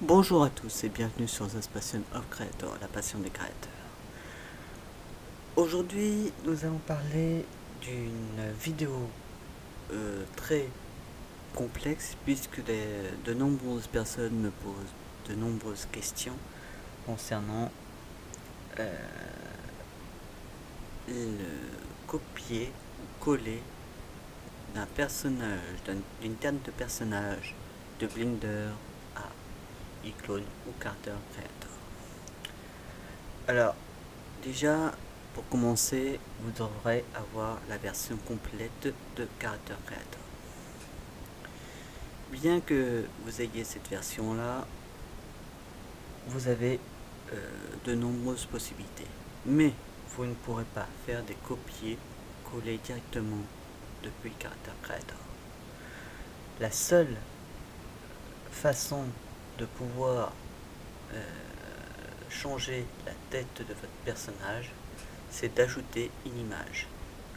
Bonjour à tous et bienvenue sur The Passion of Creator, la passion des créateurs. Aujourd'hui, nous allons parler d'une vidéo très complexe puisque de nombreuses personnes me posent de nombreuses questions concernant le copier ou coller d'un personnage, d'une terne de personnage de Blender à iClone ou Character Creator. Alors, déjà, pour commencer, vous devrez avoir la version complète de Character Creator. Bien que vous ayez cette version-là, vous avez de nombreuses possibilités. Mais vous ne pourrez pas faire des copier-coller directement depuis Character Creator. La seule façon de pouvoir changer la tête de votre personnage, c'est d'ajouter une image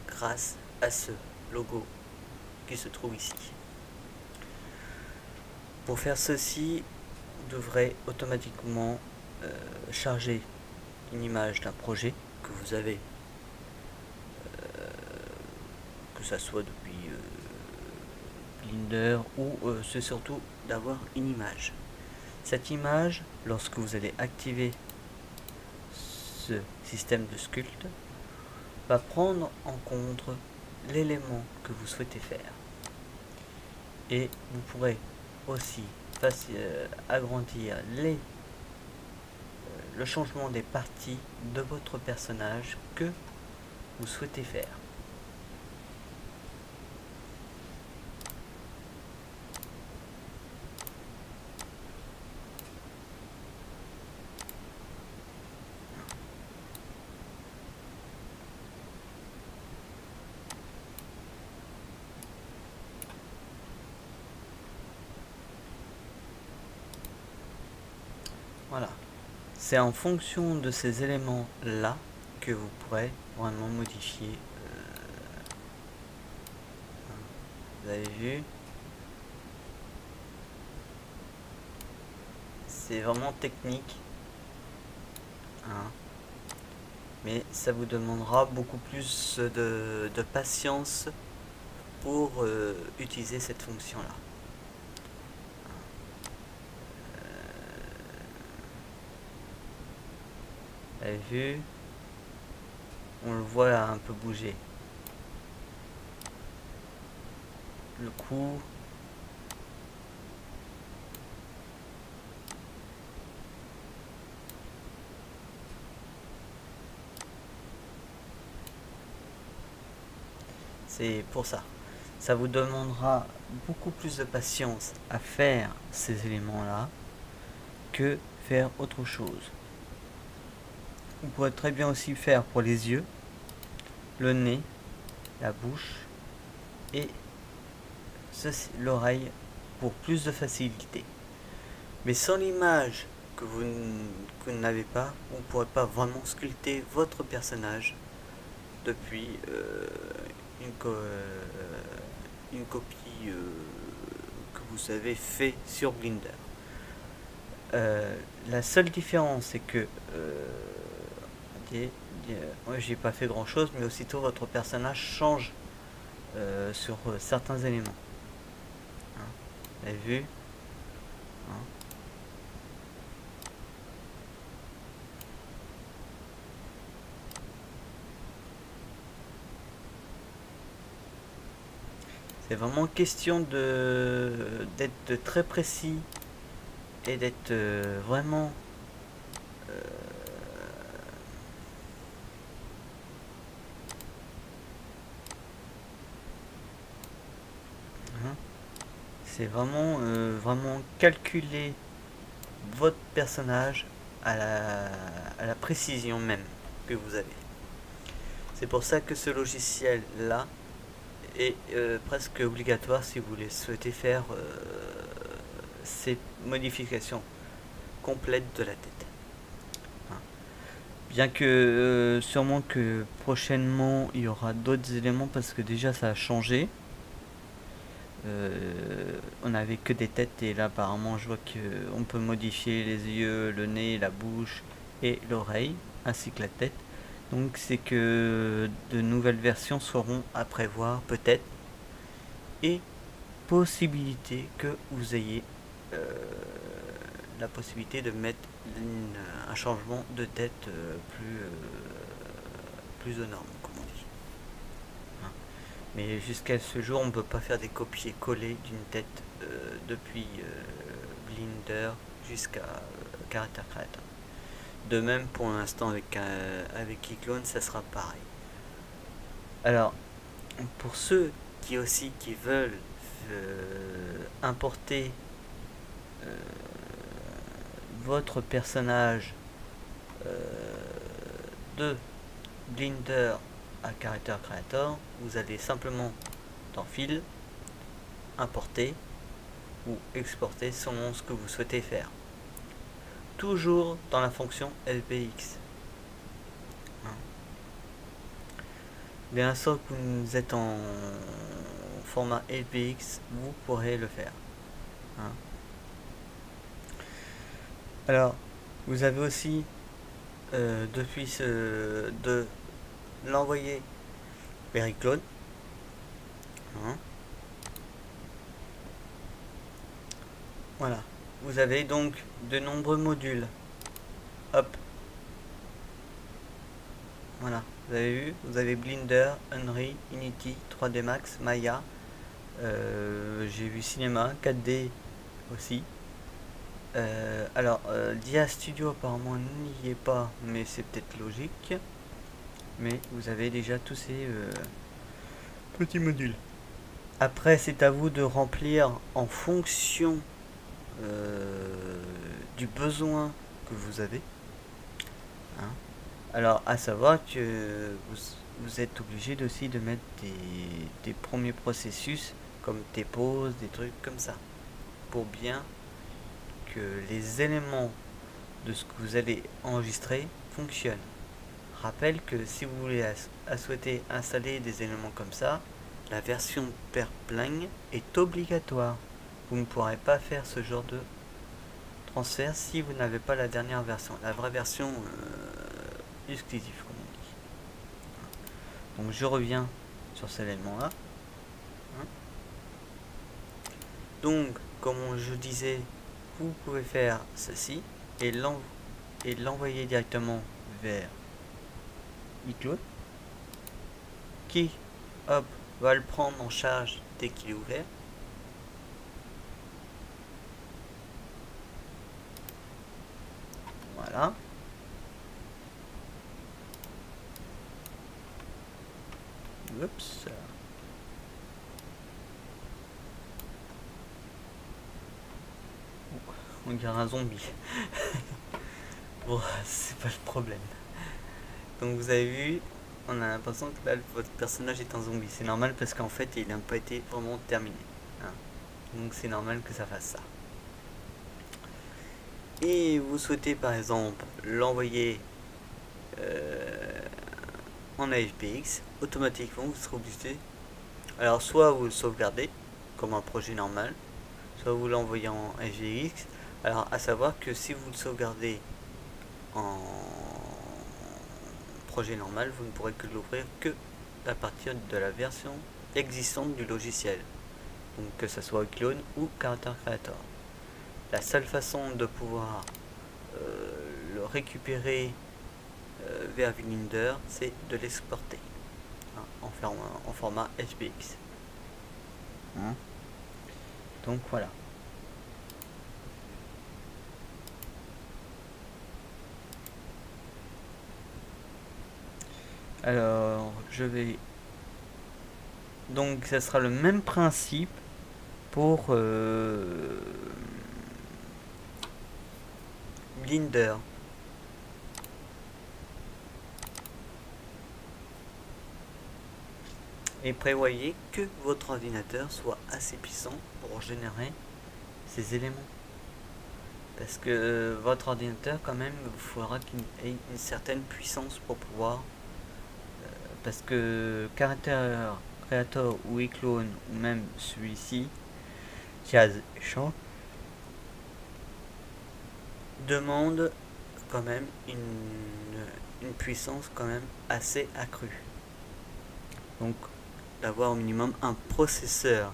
grâce à ce logo qui se trouve ici. Pour faire ceci, vous devrez automatiquement charger une image d'un projet que vous avez, que ça soit depuis Blender ou c'est surtout d'avoir une image. Cette image, lorsque vous allez activer ce système de sculpte, va prendre en compte l'élément que vous souhaitez faire. Et vous pourrez aussi agrandir le changement des parties de votre personnage que vous souhaitez faire. Voilà. C'est en fonction de ces éléments-là que vous pourrez vraiment modifier. Vous avez vu? C'est vraiment technique. Hein. Mais ça vous demandera beaucoup plus de patience pour utiliser cette fonction-là. Vous avez vu? On le voit un peu bouger. Le coup. C'est pour ça. Ça vous demandera beaucoup plus de patience à faire ces éléments-là que faire autre chose. Vous pourrez très bien aussi faire pour les yeux, le nez, la bouche et l'oreille pour plus de facilité. Mais sans l'image que vous n'avez pas, vous ne pourrez pas vraiment sculpter votre personnage depuis une copie que vous avez fait sur Blender. La seule différence, c'est que j'ai pas fait grand chose, mais aussitôt votre personnage change sur certains éléments. Hein, vous avez vu? Hein. C'est vraiment question d'être très précis et d'être vraiment c'est vraiment vraiment calculer votre personnage à la précision même que vous avez. C'est pour ça que ce logiciel là est presque obligatoire si vous souhaitez faire ces modifications complètes de la tête. Hein. Bien que sûrement que prochainement il y aura d'autres éléments parce que déjà ça a changé. on n'avait que des têtes, et là apparemment je vois qu'on peut modifier les yeux, le nez, la bouche et l'oreille, ainsi que la tête. Donc c'est que de nouvelles versions seront à prévoir peut-être, et possibilité que vous ayez la possibilité de mettre un changement de tête plus aux normes, comme on dit. Hein. Mais jusqu'à ce jour, on ne peut pas faire des copier-coller d'une tête depuis Blender jusqu'à Character Creator. De même, pour l'instant, avec iClone, ça sera pareil. Alors, pour ceux qui veulent importer votre personnage de Blender à Character Creator, vous allez simplement dans File, importer ou exporter selon ce que vous souhaitez faire. Toujours dans la fonction LBX. Bien sûr que vous êtes en format LBX, vous pourrez le faire. Alors, vous avez aussi depuis de l'envoyer vers iClone. Voilà. Vous avez donc de nombreux modules. Hop. Voilà. Vous avez vu, vous avez Blender, Unreal, Unity, 3D Max, Maya. J'ai vu Cinema, 4D aussi. Alors, Dia Studio apparemment n'y est pas, mais c'est peut-être logique. Mais vous avez déjà tous ces petits modules. Après, c'est à vous de remplir en fonction du besoin que vous avez. Alors, à savoir que vous êtes obligé aussi de mettre des premiers processus comme des pauses, des trucs comme ça, pour bien que les éléments de ce que vous allez enregistrer fonctionnent. Rappelle que si vous voulez souhaiter installer des éléments comme ça, la version Perplane est obligatoire. Vous ne pourrez pas faire ce genre de transfert si vous n'avez pas la dernière version, la vraie version exclusive, comme on dit. Donc je reviens sur cet élément là. Donc comme je disais, vous pouvez faire ceci et l'envoyer directement vers iClone, qui hop va le prendre en charge dès qu'il est ouvert. Voilà. Oups. On dirait un zombie. Bon, c'est pas le problème. Donc vous avez vu, on a l'impression que là, votre personnage est un zombie. C'est normal parce qu'en fait, il n'a pas été vraiment terminé. Donc c'est normal que ça fasse ça. Et vous souhaitez par exemple l'envoyer en AFBX, automatiquement vous serez obligé. Alors soit vous le sauvegardez comme un projet normal, soit vous l'envoyez en AFBX. Alors à savoir que si vous le sauvegardez en projet normal, vous ne pourrez que l'ouvrir que à partir de la version existante du logiciel, donc que ce soit iClone ou Character Creator. La seule façon de pouvoir le récupérer vers Blender, c'est de l'exporter en format SPX. Donc voilà. Alors je vais, donc ça sera le même principe pour Blender. Et prévoyez que votre ordinateur soit assez puissant pour générer ces éléments. Parce que votre ordinateur, quand même, il faudra qu'il ait une certaine puissance pour pouvoir... parce que Character Creator ou iClone ou même celui-ci, Jazz Chant, demande quand même une puissance quand même assez accrue. Donc d'avoir au minimum un processeur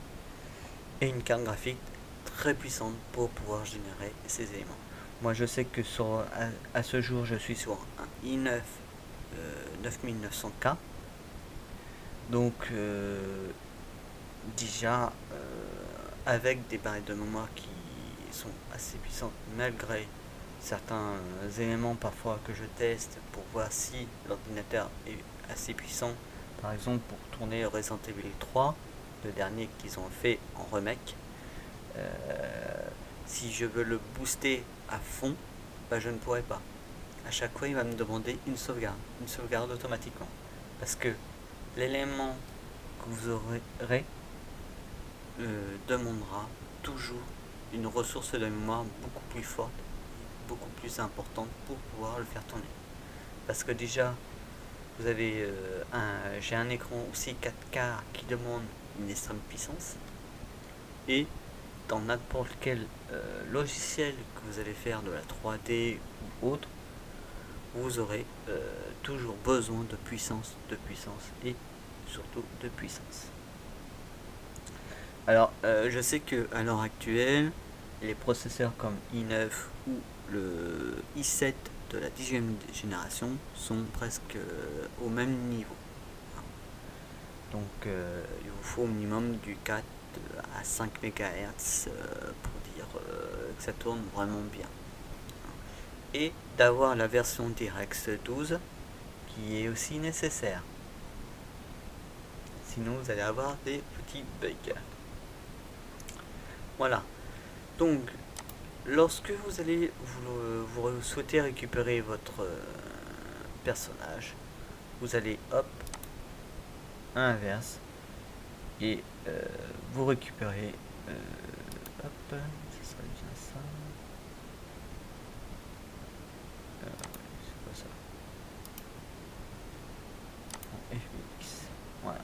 et une carte graphique très puissante pour pouvoir générer ces éléments. Moi je sais que à ce jour je suis sur un i9 9900K, donc déjà avec des barrettes de mémoire qui sont assez puissantes malgré certains éléments parfois que je teste pour voir si l'ordinateur est assez puissant. Par exemple pour tourner Resident Evil 3, le dernier qu'ils ont fait en remake, si je veux le booster à fond, bah je ne pourrai pas. À chaque fois il va me demander une sauvegarde automatiquement, parce que l'élément que vous aurez demandera toujours une ressource de mémoire beaucoup plus forte, beaucoup plus importante pour pouvoir le faire tourner. Parce que déjà vous avez j'ai un écran aussi 4K qui demande une extrême puissance, et dans n'importe quel logiciel que vous allez faire de la 3D ou autre, vous aurez toujours besoin de puissance et surtout de puissance. Alors je sais que à l'heure actuelle les processeurs comme i9 ou le i7 de la 10e génération sont presque au même niveau. Donc il vous faut au minimum du 4 à 5 MHz pour dire que ça tourne vraiment bien. Et d'avoir la version DirectX 12 qui est aussi nécessaire. Sinon vous allez avoir des petits bugs. Voilà. Donc lorsque vous allez vous souhaitez récupérer votre personnage, vous allez hop à l'inverse et vous récupérez hop, ça serait bien ça. C'est quoi ça? En FBX. Voilà.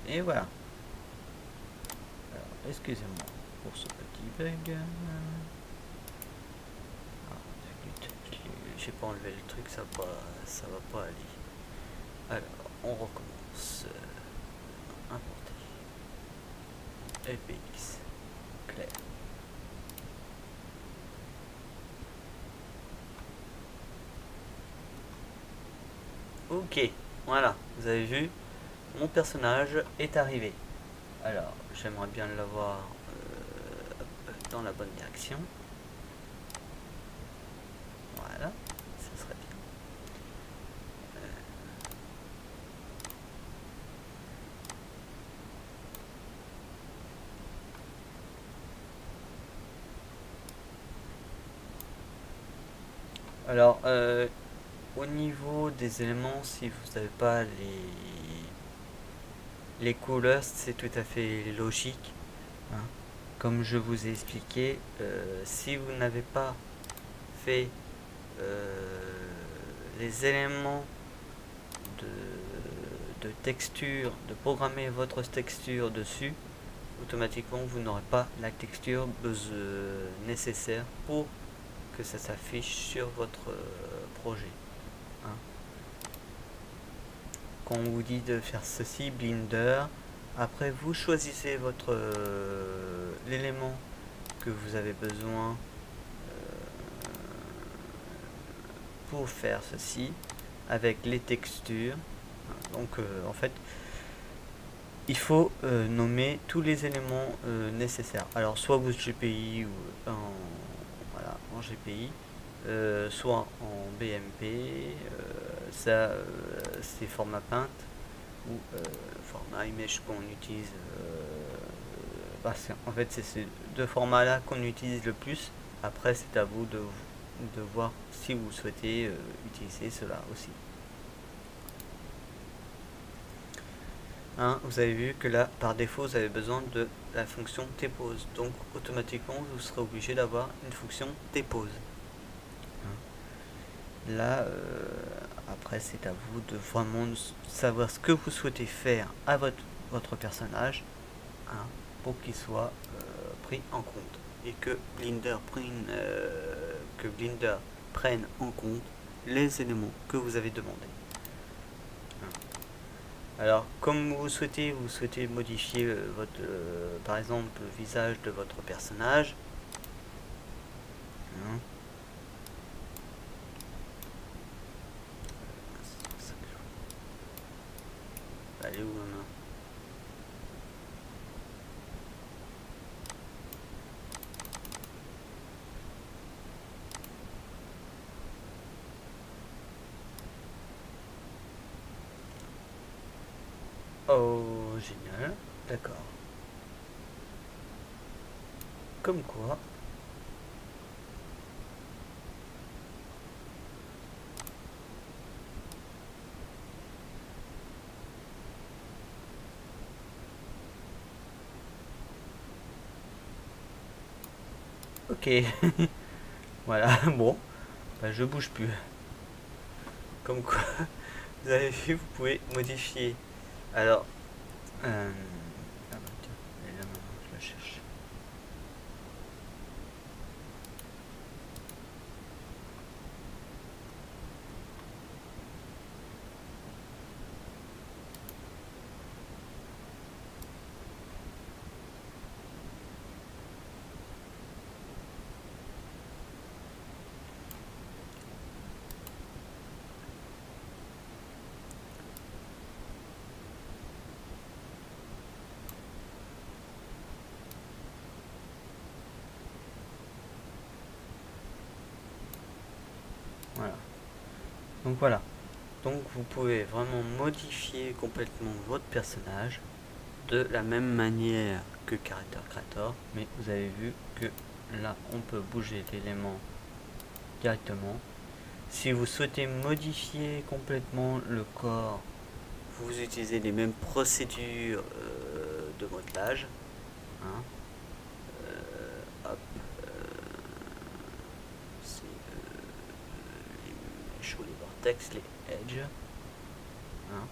Et voilà. Alors, excusez-moi pour ce petit bug. J'ai pas enlevé le truc, ça va pas aller. Alors, on recommence. Importer. FBX. Clair. Ok, voilà, vous avez vu, mon personnage est arrivé. Alors, j'aimerais bien l'avoir dans la bonne direction. Voilà, ça serait bien. Alors, au niveau des éléments, si vous n'avez pas les couleurs, c'est tout à fait logique. Hein. Comme je vous ai expliqué, si vous n'avez pas fait les éléments de texture, de programmer votre texture dessus, automatiquement vous n'aurez pas la texture nécessaire pour que ça s'affiche sur votre projet. Hein. Quand on vous dit de faire ceci, Blender, après vous choisissez votre l'élément que vous avez besoin pour faire ceci avec les textures. Donc en fait il faut nommer tous les éléments nécessaires. Alors soit vous GPI ou en GPI, soit en BMP, ça c'est format Paint ou format image qu'on utilise. En fait c'est ces deux formats là qu'on utilise le plus. Après c'est à vous de voir si vous souhaitez utiliser cela aussi. Hein, vous avez vu que là par défaut vous avez besoin de la fonction T-pose, donc automatiquement vous serez obligé d'avoir une fonction T-pose. Hein. là, après, c'est à vous de vraiment savoir ce que vous souhaitez faire à votre personnage, hein, pour qu'il soit pris en compte et que Blender prenne en compte les éléments que vous avez demandé. Alors, comme vous souhaitez modifier votre, par exemple, le visage de votre personnage. Hein. Allez où maman? Oh, génial. D'accord. Comme quoi. Ok. Voilà, bon. Bah, je bouge plus. Comme quoi, vous avez vu, vous pouvez modifier. Alors, ah bah tiens, elle est là maintenant, je la cherche. Voilà. Donc voilà. Donc vous pouvez vraiment modifier complètement votre personnage de la même manière que Character Creator, mais vous avez vu que là on peut bouger l'élément directement. Si vous souhaitez modifier complètement le corps, vous utilisez les mêmes procédures de modelage. Hein. Hop, c'est les mèches ou les vortex, les edges. Hein.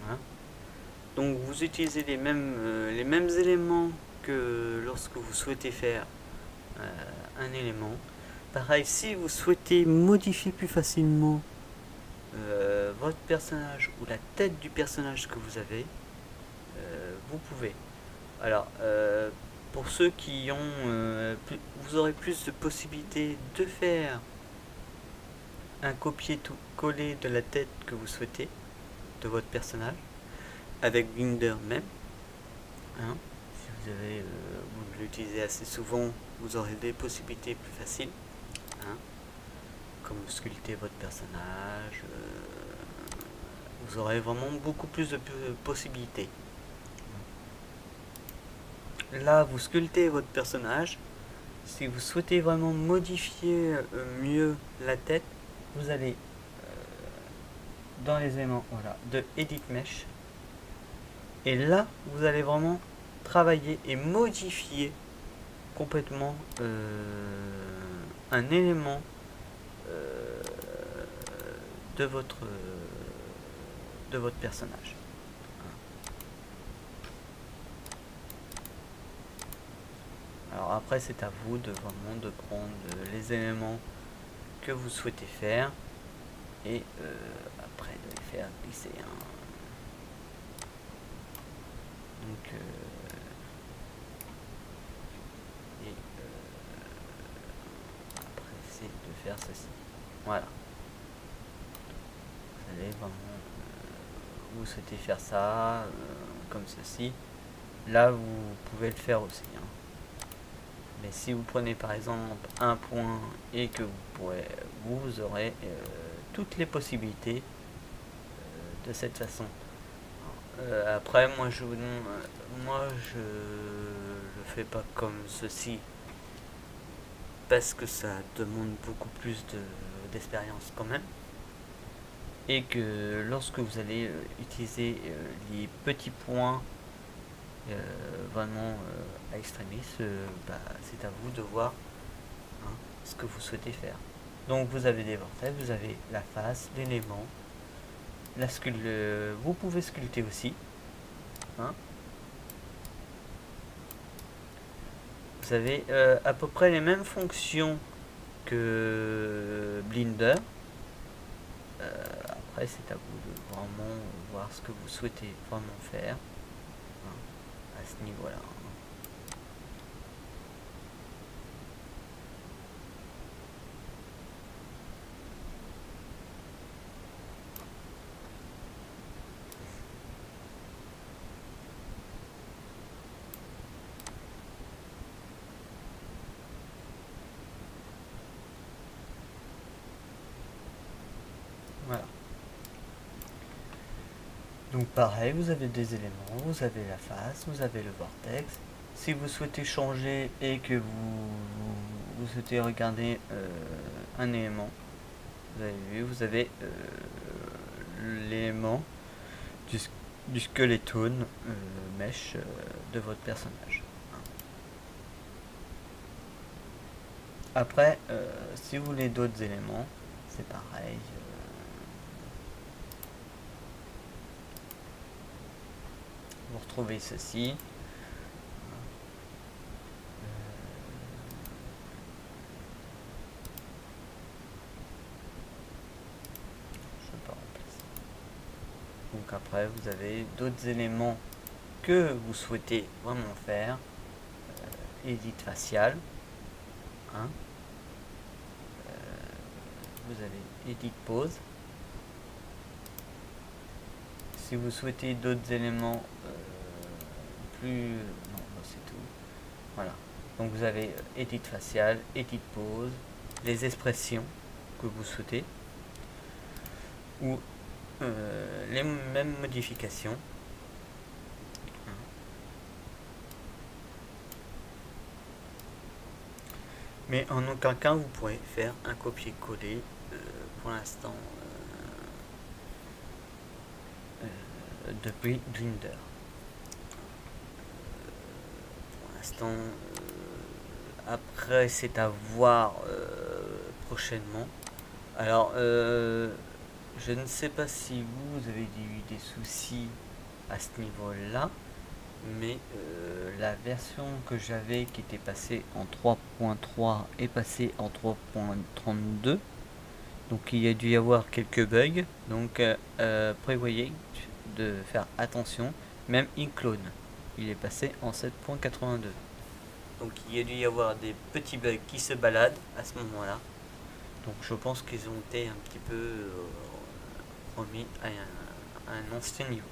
Hein. Donc vous utilisez les mêmes éléments que lorsque vous souhaitez faire un élément. Pareil, si vous souhaitez modifier plus facilement votre personnage ou la tête du personnage que vous avez, vous pouvez. Alors, pour ceux qui ont, vous aurez plus de possibilités de faire un copier-coller de la tête que vous souhaitez de votre personnage avec Blender même. Hein. Si vous l'utilisez assez souvent, vous aurez des possibilités plus faciles. Hein. Comme sculpter votre personnage, vous aurez vraiment beaucoup plus de possibilités. Là, vous sculptez votre personnage. Si vous souhaitez vraiment modifier mieux la tête, vous allez dans les éléments, voilà, de Edit Mesh. Et là, vous allez vraiment travailler et modifier complètement un élément de votre personnage. Alors après, c'est à vous de vraiment de prendre les éléments que vous souhaitez faire et après de les faire glisser. Hein. Donc après, c'est de faire ceci. Voilà. Vous allez vraiment, vous souhaitez faire ça comme ceci. Là, vous pouvez le faire aussi. Hein. Mais si vous prenez par exemple un point et que vous aurez toutes les possibilités de cette façon. Après, moi je le fais pas comme ceci parce que ça demande beaucoup plus d'expérience quand même. Et que lorsque vous allez utiliser les petits points vraiment à extremis, bah, c'est à vous de voir hein, ce que vous souhaitez faire. Donc vous avez des vortex, vous avez la face, l'élément, vous pouvez sculpter aussi. Hein. Vous avez à peu près les mêmes fonctions que Blender. Après c'est à vous de vraiment voir ce que vous souhaitez vraiment faire hein, à ce niveau là. Voilà. Donc pareil, vous avez des éléments, vous avez la face, vous avez le vortex. Si vous souhaitez changer et que vous souhaitez regarder un élément, vous avez vu, vous avez l'élément du skeleton mesh de votre personnage. Après, si vous voulez d'autres éléments, c'est pareil. Vous retrouvez ceci. Donc après vous avez d'autres éléments que vous souhaitez vraiment faire. Edit facial. Hein. Vous avez edit pose. Si vous souhaitez d'autres éléments plus... Non, c'est tout. Voilà. Donc vous avez edit facial, edit pose, les expressions que vous souhaitez. Ou les mêmes modifications. Mais en aucun cas vous pourrez faire un copier-coller pour l'instant depuis Blender. Pour l'instant, après c'est à voir prochainement. Alors je ne sais pas si vous avez eu des soucis à ce niveau-là, mais la version que j'avais qui était passée en 3.3 est passée en 3.32. Donc il y a dû y avoir quelques bugs. Donc prévoyez de faire attention. Même iClone, il est passé en 7.82. Donc il y a dû y avoir des petits bugs qui se baladent à ce moment-là. Donc je pense qu'ils ont été un petit peu remis à un ancien niveau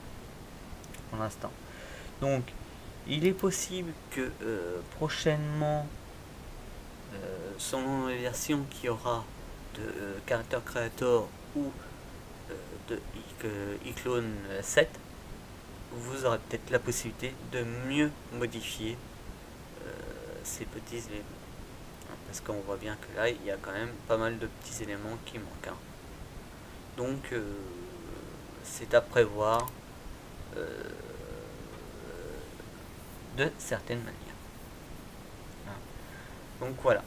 pour l'instant. Donc il est possible que prochainement, selon les versions qu'il y aura de Character Creator ou de iClone 7, vous aurez peut-être la possibilité de mieux modifier ces petits éléments. Parce qu'on voit bien que là, il y a quand même pas mal de petits éléments qui manquent. Hein. Donc, c'est à prévoir de certaines manières. Hein. Donc voilà.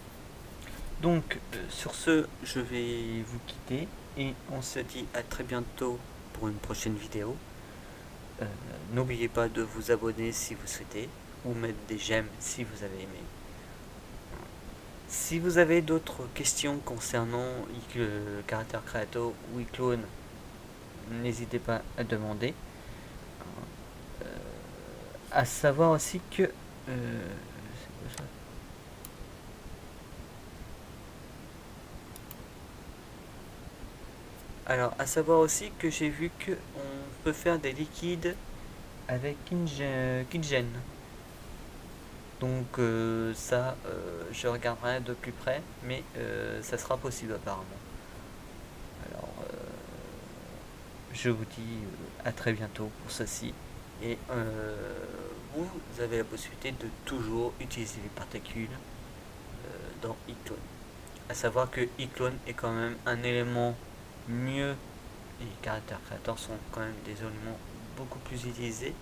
Donc sur ce, je vais vous quitter et on se dit à très bientôt pour une prochaine vidéo. N'oubliez pas de vous abonner si vous souhaitez ou mettre des j'aime si vous avez aimé. Si vous avez d'autres questions concernant Character Creator ou iClone, n'hésitez pas à demander. À savoir aussi que alors, à savoir aussi que j'ai vu que on peut faire des liquides avec KitGen. Donc ça, je regarderai de plus près, mais ça sera possible apparemment. Alors, je vous dis à très bientôt pour ceci. Et vous avez la possibilité de toujours utiliser les particules dans iClone. À savoir que iClone est quand même un élément mieux, les Character Creator sont quand même des éléments beaucoup plus utilisés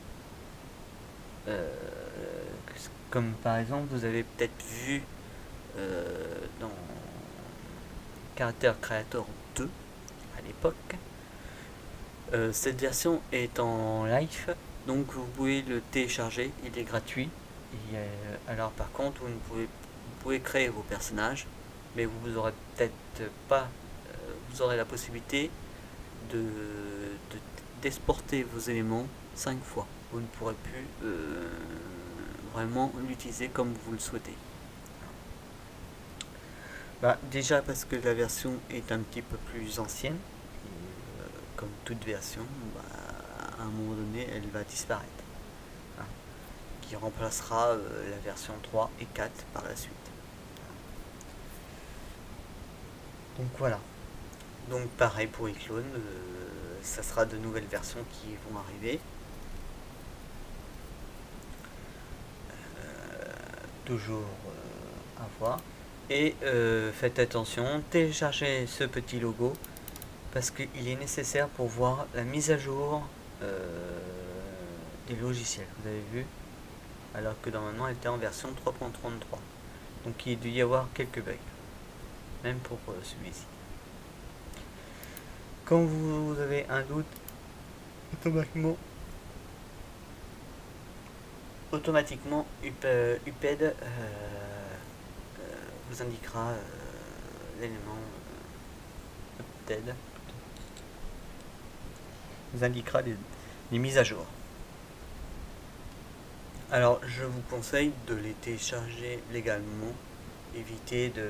comme par exemple vous avez peut-être vu dans Character Creator 2 à l'époque. Cette version est en live, donc vous pouvez le télécharger, il est gratuit. Et, alors par contre vous pouvez créer vos personnages, mais vous aurez peut-être pas, vous aurez la possibilité d'exporter vos éléments 5 fois. Vous ne pourrez plus vraiment l'utiliser comme vous le souhaitez. Bah, déjà parce que la version est un petit peu plus ancienne, et, comme toute version, bah, à un moment donné elle va disparaître, hein, qui remplacera la version 3 et 4 par la suite. Donc voilà. Donc pareil pour iClone, ça sera de nouvelles versions qui vont arriver. Toujours à voir. Et faites attention, téléchargez ce petit logo parce qu'il est nécessaire pour voir la mise à jour des logiciels. Vous avez vu, alors que normalement elle était en version 3.33. Donc il doit y avoir quelques bugs, même pour celui-ci. Quand vous avez un doute, automatiquement UPED vous indiquera l'élément UPED vous indiquera les mises à jour. Alors je vous conseille de les télécharger légalement, évitez de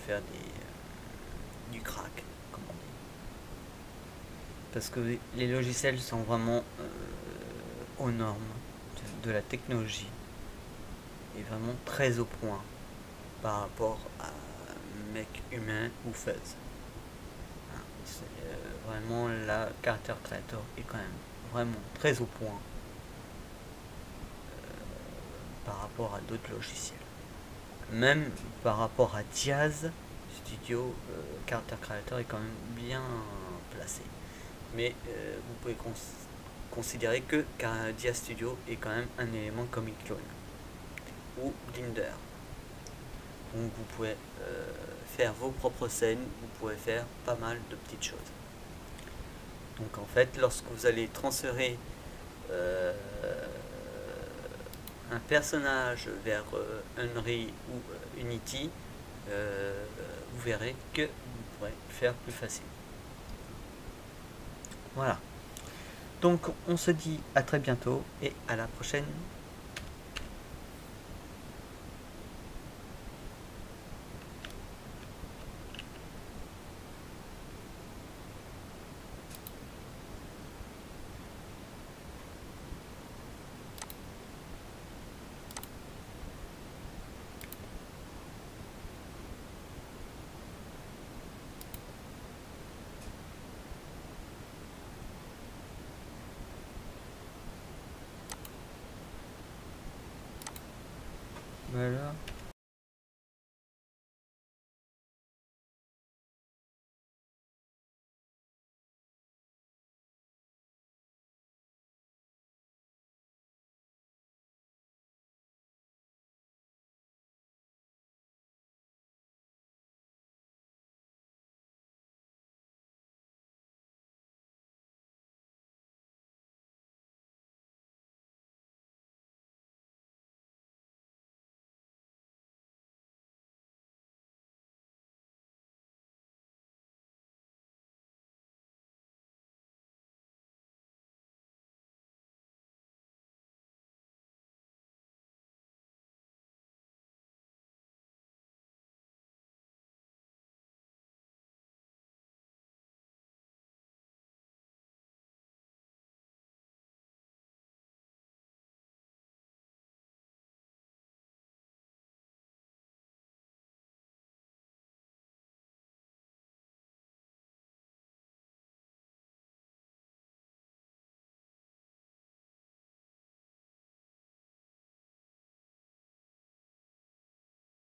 faire du crack, comme on dit. Parce que les logiciels sont vraiment aux normes de la technologie et vraiment très au point par rapport à mec humain ou Fuzz. Vraiment la Character Creator est quand même vraiment très au point par rapport à d'autres logiciels. Même par rapport à Diaz Studio, Character Creator est quand même bien placé. Mais vous pouvez considérer que Diaz Studio est quand même un élément comme iClone ou Blender. Donc vous pouvez faire vos propres scènes, vous pouvez faire pas mal de petites choses. Donc en fait, lorsque vous allez transférer un personnage vers Unreal ou Unity, vous verrez que vous pourrez faire plus facile. Voilà. Donc on se dit à très bientôt et à la prochaine. Voilà.